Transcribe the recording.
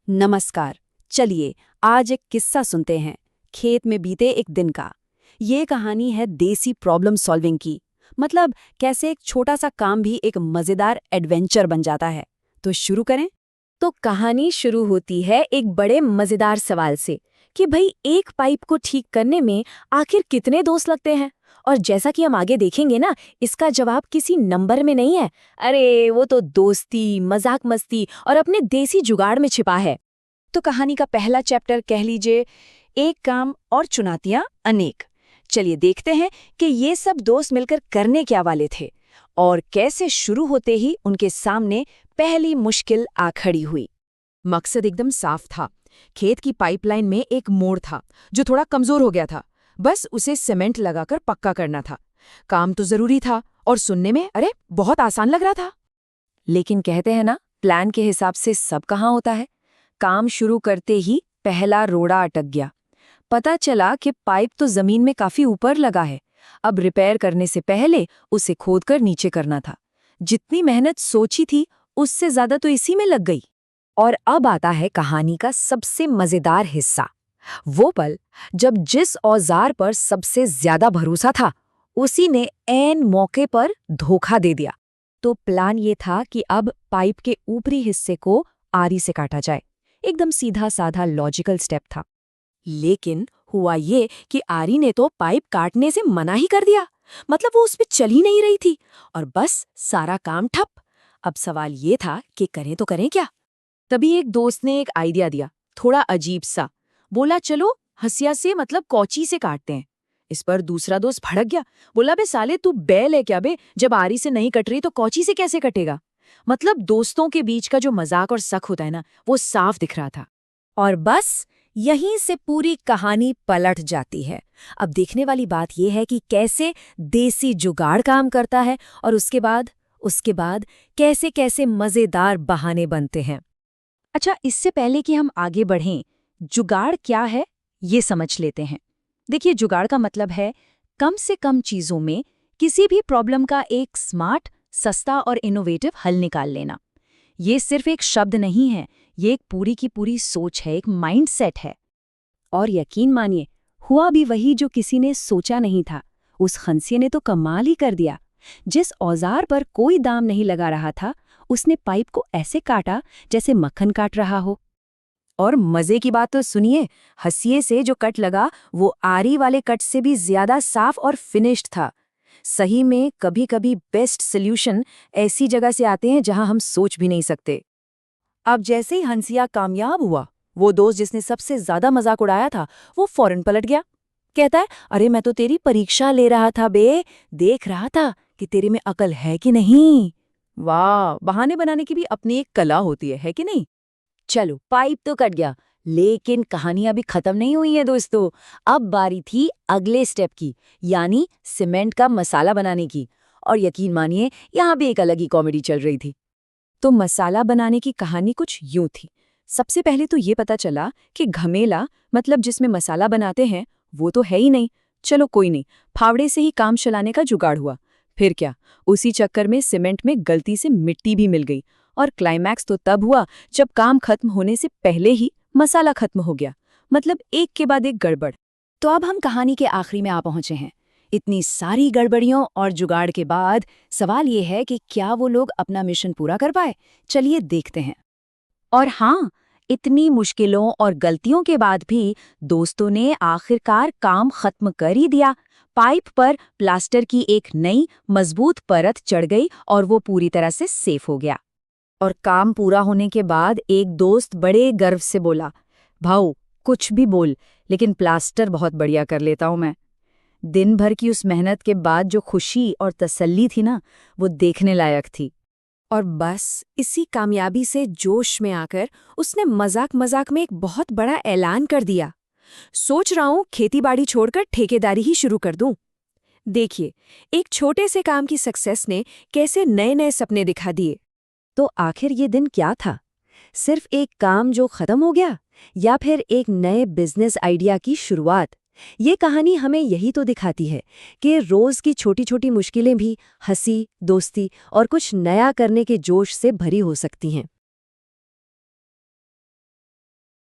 नमस्कार। चलिए आज एक किस्सा सुनते हैं, खेत में बीते एक दिन का। ये कहानी है देसी प्रॉब्लम सॉल्विंग की। मतलब कैसे एक छोटा सा काम भी एक मजेदार एडवेंचर बन जाता है। तो शुरू करें। तो कहानी शुरू होती है एक बड़े मजेदार सवाल से कि भाई एक पाइप को ठीक करने में आखिर कितने दोस्त लगते हैं। और जैसा कि हम आगे देखेंगे ना, इसका जवाब किसी नंबर में नहीं है। अरे वो तो दोस्ती, मजाक मस्ती और अपने देसी जुगाड़ में छिपा है। तो कहानी का पहला चैप्टर कह लीजिए, एक काम और चुनौतियां अनेक। चलिए देखते हैं कि ये सब दोस्त मिलकर करने क्या वाले थे और कैसे शुरू होते ही उनके सामने पहली मुश्किल आ खड़ी हुई। मकसद एकदम साफ था। खेत की पाइपलाइन में एक मोड़ था जो थोड़ा कमजोर हो गया था। बस उसे सीमेंट लगाकर पक्का करना था। काम तो जरूरी था और सुनने में बहुत आसान लग रहा था। लेकिन कहते हैं ना, प्लान के हिसाब से सब कहाँ होता है। काम शुरू करते ही पहला रोड़ा अटक गया। पता चला कि पाइप तो जमीन में काफी ऊपर लगा है। अब रिपेयर करने से पहले उसे खोदकर नीचे करना था। जितनी मेहनत सोची थी उससे ज्यादा तो इसी में लग गई। और अब आता है कहानी का सबसे मजेदार हिस्सा। वो पल जब जिस औजार पर सबसे ज्यादा भरोसा था उसी ने ऐन मौके पर धोखा दे दिया। तो प्लान ये था कि अब पाइप के ऊपरी हिस्से को आरी से काटा जाए। एकदम सीधा साधा लॉजिकल स्टेप था। लेकिन हुआ ये कि आरी ने तो पाइप काटने से मना ही कर दिया। मतलब वो उस पे चल ही नहीं रही थी और बस सारा काम ठप। अब सवाल ये था कि करें तो करें क्या। तभी एक दोस्त ने एक आइडिया दिया, थोड़ा अजीब सा। बोला चलो हंसिया से कौची से काटते हैं। इस पर दूसरा दोस्त भड़क गया। बोला बे साले तू बैल है क्या बे, जब आरी से नहीं कट रही तो कौची से कैसे कटेगा। मतलब दोस्तों के बीच का जो मजाक और शक होता है ना, वो साफ दिख रहा था। और बस यहीं से पूरी कहानी पलट जाती है। अब देखने वाली बात यह है कि कैसे देसी जुगाड़ काम करता है और उसके बाद कैसे कैसे मजेदार बहाने बनते हैं। अच्छा, इससे पहले कि हम आगे बढ़ें, जुगाड़ क्या है ये समझ लेते हैं। देखिए, जुगाड़ का मतलब है कम से कम चीजों में किसी भी प्रॉब्लम का एक स्मार्ट, सस्ता और इनोवेटिव हल निकाल लेना। ये सिर्फ एक शब्द नहीं है, ये एक पूरी की पूरी सोच है, एक माइंडसेट है। और यकीन मानिए, हुआ भी वही जो किसी ने सोचा नहीं था। उस खंसिये ने तो कमाल ही कर दिया। जिस औजार पर कोई दाम नहीं लगा रहा था, उसने पाइप को ऐसे काटा जैसे मक्खन काट रहा हो। और मजे की बात तो सुनिए, हंसिये से जो कट लगा वो आरी वाले कट से भी ज्यादा साफ और फिनिश्ड था। सही में कभी कभी बेस्ट सोल्यूशन ऐसी जगह से आते हैं जहां हम सोच भी नहीं सकते। अब जैसे ही हंसिया कामयाब हुआ, वो दोस्त जिसने सबसे ज्यादा मजाक उड़ाया था वो फौरन पलट गया। कहता है, अरे मैं तो तेरी परीक्षा ले रहा था बे, देख रहा था कि तेरे में अकल है कि नहीं। वाह, बहाने बनाने की भी अपनी एक कला होती है कि नहीं। चलो, पाइप तो कट गया, लेकिन कहानी अभी खत्म नहीं हुई है दोस्तों। अब बारी थी अगले स्टेप की, यानी सीमेंट का मसाला बनाने की। और यकीन मानिए, यहाँ भी एक अलग ही कॉमेडी चल रही थी। तो मसाला बनाने की कहानी कुछ यूं थी। सबसे पहले तो ये पता चला कि घमेला, मतलब जिसमें मसाला बनाते हैं, वो तो है ही नहीं। चलो कोई नहीं, फावड़े से ही काम चलाने का जुगाड़ हुआ। फिर क्या, उसी चक्कर में सीमेंट में गलती से मिट्टी भी मिल गई। और क्लाइमैक्स तो तब हुआ जब काम खत्म होने से पहले ही मसाला खत्म हो गया। मतलब एक के बाद एक गड़बड़। तो अब हम कहानी के आखिरी में आ पहुंचे हैं। इतनी सारी गड़बड़ियों और जुगाड़ के बाद सवाल ये है कि क्या वो लोग अपना मिशन पूरा कर पाए। चलिए देखते हैं। और हाँ, इतनी मुश्किलों और गलतियों के बाद भी दोस्तों ने आखिरकार काम खत्म कर ही दिया। पाइप पर प्लास्टर की एक नई मजबूत परत चढ़ गई और वो पूरी तरह से सेफ हो गया। और काम पूरा होने के बाद एक दोस्त बड़े गर्व से बोला, भाऊ कुछ भी बोल, लेकिन प्लास्टर बहुत बढ़िया कर लेता हूं मैं। दिन भर की उस मेहनत के बाद जो खुशी और तसल्ली थी ना, वो देखने लायक थी। और बस इसी कामयाबी से जोश में आकर उसने मजाक मजाक में एक बहुत बड़ा ऐलान कर दिया, सोच रहा हूं खेतीबाड़ी छोड़कर ठेकेदारी ही शुरू कर दूं। देखिए, एक छोटे से काम की सक्सेस ने कैसे नए नए सपने दिखा दिए। तो आखिर ये दिन क्या था? सिर्फ एक काम जो खत्म हो गया, या फिर एक नए बिजनेस आइडिया की शुरुआत? ये कहानी हमें यही तो दिखाती है कि रोज की छोटी छोटी मुश्किलें भी हंसी, दोस्ती और कुछ नया करने के जोश से भरी हो सकती हैं।